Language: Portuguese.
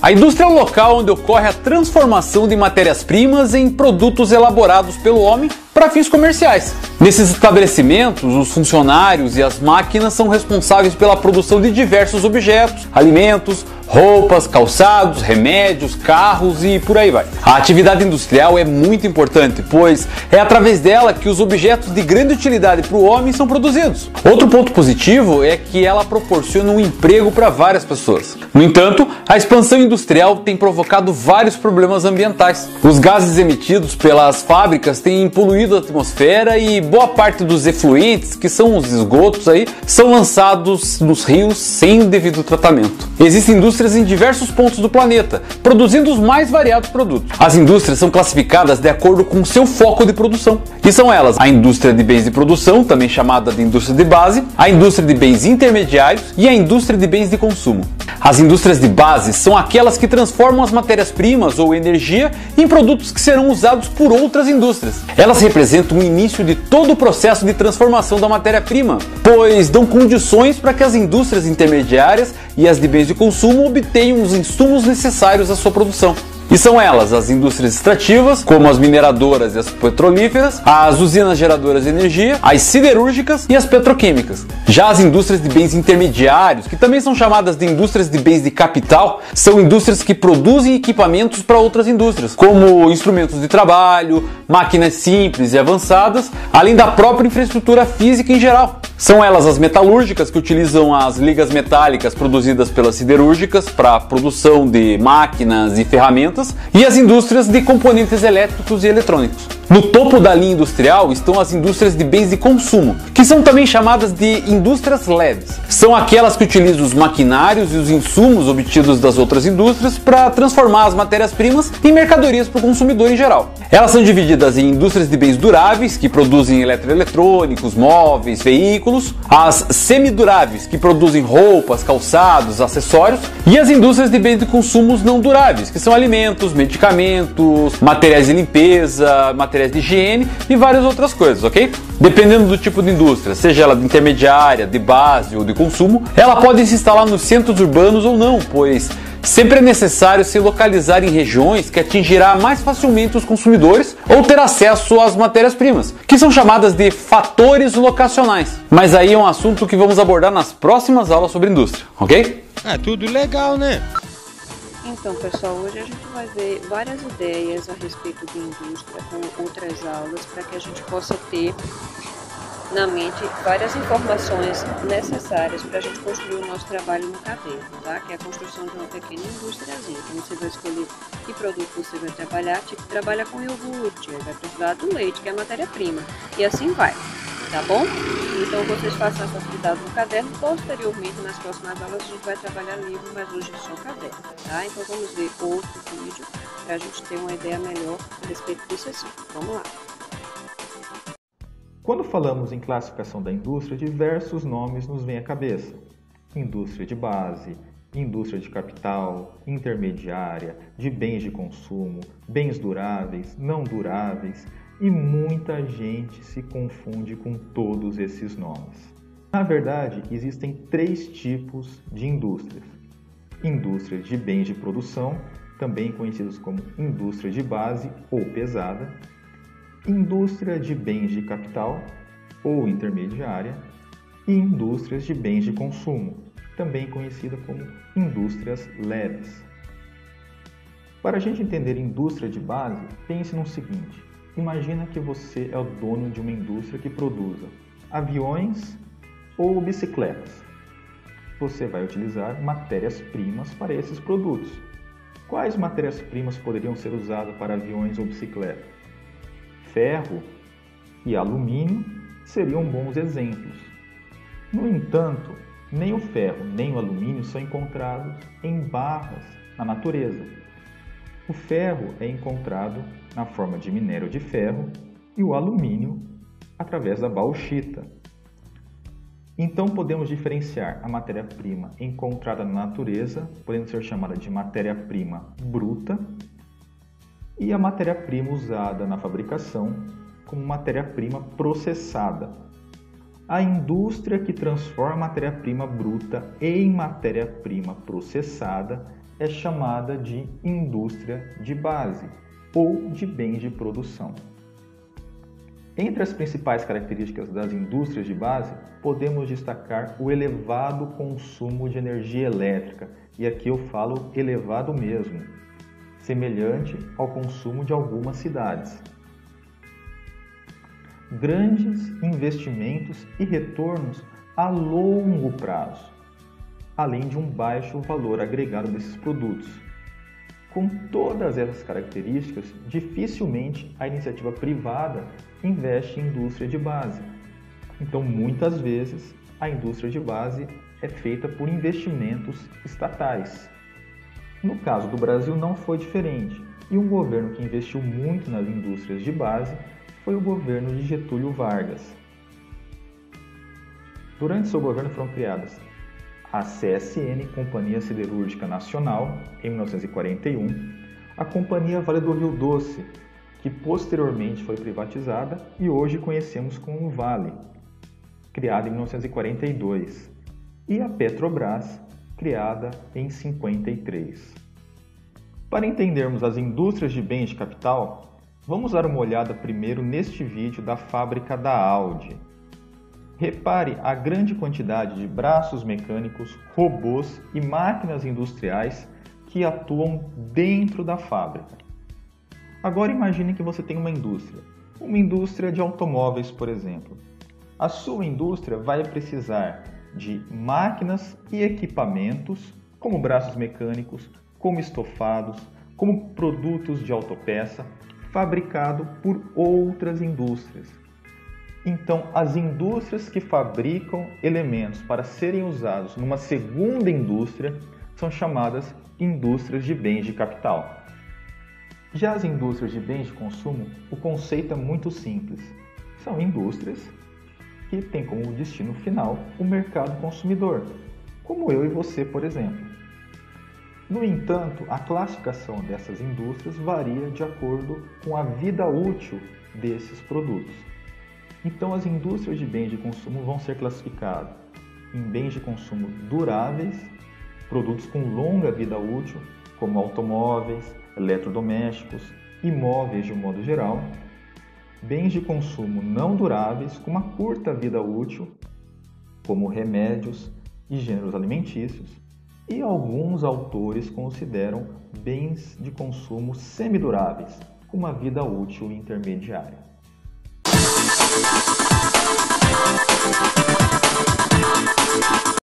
A indústria é o local onde ocorre a transformação de matérias-primas em produtos elaborados pelo homem para fins comerciais. Nesses estabelecimentos, os funcionários e as máquinas são responsáveis pela produção de diversos objetos, alimentos, roupas, calçados, remédios, carros e por aí vai. A atividade industrial é muito importante, pois é através dela que os objetos de grande utilidade para o homem são produzidos. Outro ponto positivo é que ela proporciona um emprego para várias pessoas. No entanto, a expansão industrial tem provocado vários problemas ambientais. Os gases emitidos pelas fábricas têm poluído a atmosfera e boa parte dos efluentes, que são os esgotos aí, são lançados nos rios sem o devido tratamento. Existem indústrias em diversos pontos do planeta, produzindo os mais variados produtos. As indústrias são classificadas de acordo com seu foco de produção. E são elas a indústria de bens de produção, também chamada de indústria de base, a indústria de bens intermediários e a indústria de bens de consumo. As indústrias de base são aquelas que transformam as matérias-primas ou energia em produtos que serão usados por outras indústrias. Elas representam o início de todo o processo de transformação da matéria-prima, pois dão condições para que as indústrias intermediárias e as de bens de consumo obtenham os insumos necessários à sua produção. E são elas as indústrias extrativas, como as mineradoras e as petrolíferas, as usinas geradoras de energia, as siderúrgicas e as petroquímicas. Já as indústrias de bens intermediários, que também são chamadas de indústrias de bens de capital, são indústrias que produzem equipamentos para outras indústrias, como instrumentos de trabalho, máquinas simples e avançadas, além da própria infraestrutura física em geral. São elas as metalúrgicas, que utilizam as ligas metálicas produzidas pelas siderúrgicas para a produção de máquinas e ferramentas, e as indústrias de componentes elétricos e eletrônicos. No topo da linha industrial estão as indústrias de bens de consumo, que são também chamadas de indústrias leves. São aquelas que utilizam os maquinários e os insumos obtidos das outras indústrias para transformar as matérias-primas em mercadorias para o consumidor em geral. Elas são divididas em indústrias de bens duráveis, que produzem eletroeletrônicos, móveis, veículos, as semiduráveis, que produzem roupas, calçados, acessórios, e as indústrias de bens de consumo não duráveis, que são alimentos, medicamentos, materiais de limpeza, materiais de higiene e várias outras coisas, ok? Dependendo do tipo de indústria, seja ela de intermediária, de base ou de consumo, ela pode se instalar nos centros urbanos ou não, pois sempre é necessário se localizar em regiões que atingirá mais facilmente os consumidores ou ter acesso às matérias-primas, que são chamadas de fatores locacionais. Mas aí é um assunto que vamos abordar nas próximas aulas sobre indústria, ok? É tudo legal, né? Então, pessoal, hoje a gente vai ver várias ideias a respeito de indústria com outras aulas para que a gente possa ter na mente várias informações necessárias para a gente construir o nosso trabalho no caderno, tá? Que é a construção de uma pequena indústriazinha. Então você vai escolher que produto você vai trabalhar, tipo, trabalha com iogurte, vai precisar do leite, que é a matéria-prima, e assim vai, tá bom? Então vocês façam essa atividade no caderno, posteriormente nas próximas aulas a gente vai trabalhar livro, mas hoje é só caderno, tá? Então vamos ver outro vídeo para a gente ter uma ideia melhor a respeito disso assim. Vamos lá! Quando falamos em classificação da indústria, diversos nomes nos vêm à cabeça. Indústria de base, indústria de capital, intermediária, de bens de consumo, bens duráveis, não duráveis, e muita gente se confunde com todos esses nomes. Na verdade, existem 3 tipos de indústrias. Indústrias de bens de produção, também conhecidos como indústria de base ou pesada, indústria de bens de capital ou intermediária e indústrias de bens de consumo, também conhecida como indústrias leves. Para a gente entender indústria de base, pense no seguinte: imagina que você é o dono de uma indústria que produza aviões ou bicicletas. Você vai utilizar matérias-primas para esses produtos. Quais matérias-primas poderiam ser usadas para aviões ou bicicletas? Ferro e alumínio seriam bons exemplos. No entanto, nem o ferro nem o alumínio são encontrados em barras na natureza. O ferro é encontrado na forma de minério de ferro e o alumínio através da bauxita. Então podemos diferenciar a matéria-prima encontrada na natureza, podendo ser chamada de matéria-prima bruta, e a matéria-prima usada na fabricação como matéria-prima processada. A indústria que transforma matéria-prima bruta em matéria-prima processada é chamada de indústria de base ou de bens de produção. Entre as principais características das indústrias de base, podemos destacar o elevado consumo de energia elétrica, e aqui eu falo elevado mesmo, semelhante ao consumo de algumas cidades. Grandes investimentos e retornos a longo prazo, além de um baixo valor agregado desses produtos. Com todas essas características, dificilmente a iniciativa privada investe em indústria de base. Então, muitas vezes, a indústria de base é feita por investimentos estatais. No caso do Brasil, não foi diferente, e um governo que investiu muito nas indústrias de base foi o governo de Getúlio Vargas. Durante seu governo foram criadas a CSN, Companhia Siderúrgica Nacional, em 1941, a Companhia Vale do Rio Doce, que posteriormente foi privatizada e hoje conhecemos como Vale, criada em 1942, e a Petrobras, criada em 1953. Para entendermos as indústrias de bens de capital, vamos dar uma olhada primeiro neste vídeo da fábrica da Audi. Repare a grande quantidade de braços mecânicos, robôs e máquinas industriais que atuam dentro da fábrica. Agora imagine que você tem uma indústria de automóveis, por exemplo. A sua indústria vai precisar de máquinas e equipamentos, como braços mecânicos, como estofados, como produtos de autopeça, fabricado por outras indústrias. Então, as indústrias que fabricam elementos para serem usados numa segunda indústria são chamadas indústrias de bens de capital. Já as indústrias de bens de consumo, o conceito é muito simples. São indústrias que têm como destino final o mercado consumidor, como eu e você, por exemplo. No entanto, a classificação dessas indústrias varia de acordo com a vida útil desses produtos. Então, as indústrias de bens de consumo vão ser classificadas em bens de consumo duráveis, produtos com longa vida útil, como automóveis, eletrodomésticos, imóveis de um modo geral, bens de consumo não duráveis com uma curta vida útil, como remédios e gêneros alimentícios, e alguns autores consideram bens de consumo semiduráveis, com uma vida útil intermediária.